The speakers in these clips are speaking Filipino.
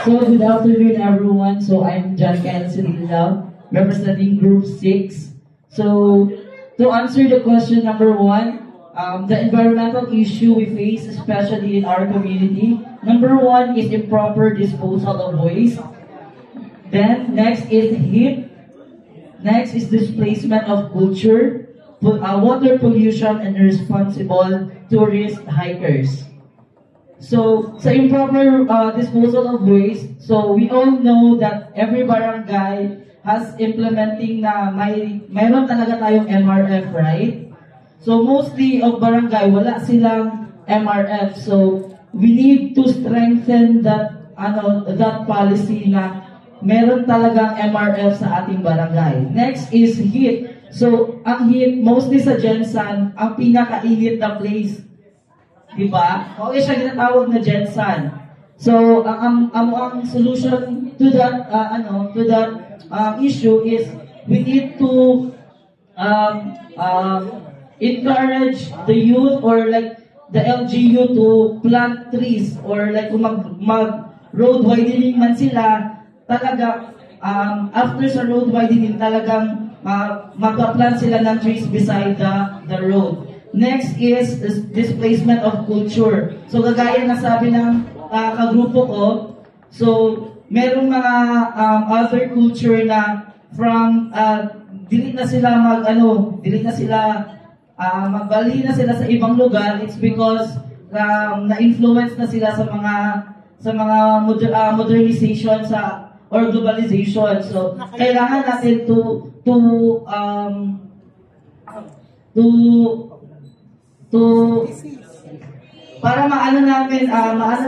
So good afternoon everyone. So I'm John Kenneth Silila, representing Group 6. So to answer the question number 1, the environmental issue we face, especially in our community, number 1 is improper disposal of waste. Then next is heat. Next is displacement of culture, water pollution, and irresponsible tourist hikers. So, sa improper disposal of waste, so we all know that every barangay has implementing na mayroon talaga tayong MRF, right? So, mostly of barangay, wala silang MRF. So, we need to strengthen that policy na meron talagang MRF sa ating barangay. Next is heat. So, ang heat, mostly sa Gensan, ang pinakainit na place. Diba? Okay siya ginatawag na Gensan. So, ang solution to that issue is we need to encourage the youth or like the LGU to plant trees or like kung mag road widening man sila, talaga after sa road widening talagang magpa-plant sila ng trees beside the road. Next is displacement of culture. So, kagaya na sabi ng kagrupo ko, so, merong mga other culture na from, dili na sila magbali na sila sa ibang lugar. It's because na-influence na sila sa mga modernization or globalization. So, kailangan natin para maano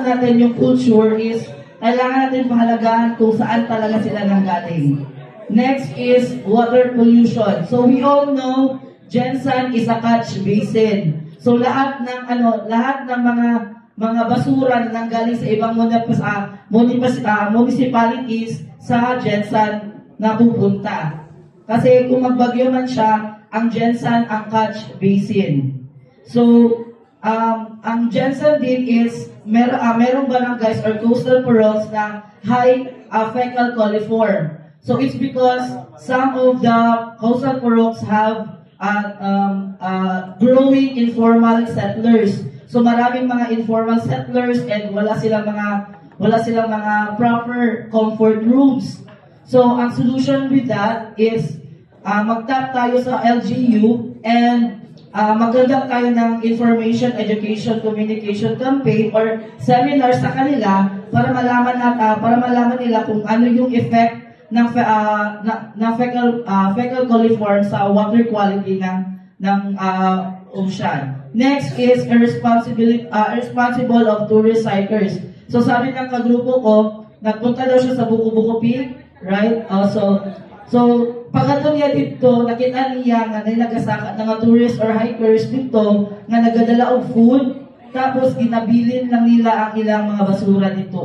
natin yung culture is kailangan natin pahalagaan kung saan talaga sila nanggaling. Next is water pollution. So we all know Gensan is a catch basin. So lahat ng mga basura na nanggaling sa ibang municipalities sa Gensan na pupunta. Kasi kung magbagyo man siya, ang Gensan ang catch basin. So, ang Gensan din is, merong barangays or coastal paroles na high fecal coliform. So, it's because some of the coastal paroles have growing informal settlers. So, maraming mga informal settlers and wala silang mga proper comfort rooms. So, ang solution with that is, mag-tap tayo sa LGU and mag-conduct tayo ng information, education, communication campaign or seminars sa kanila para malaman nila kung ano yung effect ng fecal coliform sa water quality ng ocean. Next is irresponsible of tourist hikers. So sabi ng kagrupo ko, nagpunta daw siya sa Buko-Buko Peak, right? So pagkatong niya dito, nakita niya nga nagasaka ng tourists or hikers dito nga nagadala og food, tapos ginabilin lang nila ang ilang mga basura dito.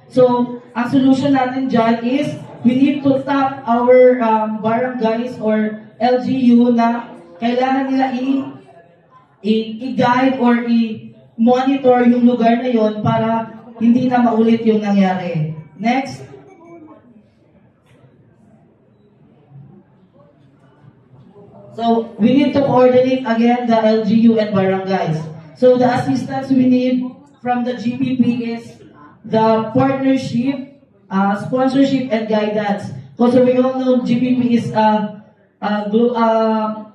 So, ang solution natin dyan is we need to tap our barangays or LGU na kailangan nila i-guide or i-monitor yung lugar na yon para hindi na maulit yung nangyari. Next. So, we need to coordinate again the LGU and barangays. So, the assistance we need from the GPP is the partnership, sponsorship, and guidance. Because we all know GPP is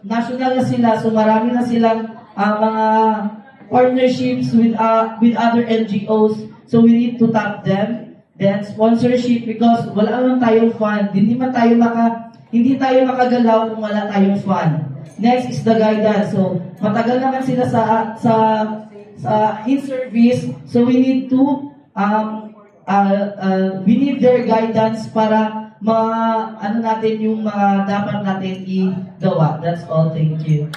national na sila, so marami na silang mga partnerships with other NGOs. So, we need to tap them. Then, sponsorship, because wala lang tayong fund. Hindi tayo makagalaw kung wala tayong fund. Next is the guidance. So, matagal naman sila sa in-service. So, we need their guidance para natin yung mga dapat natin i-gawa. That's all. Thank you.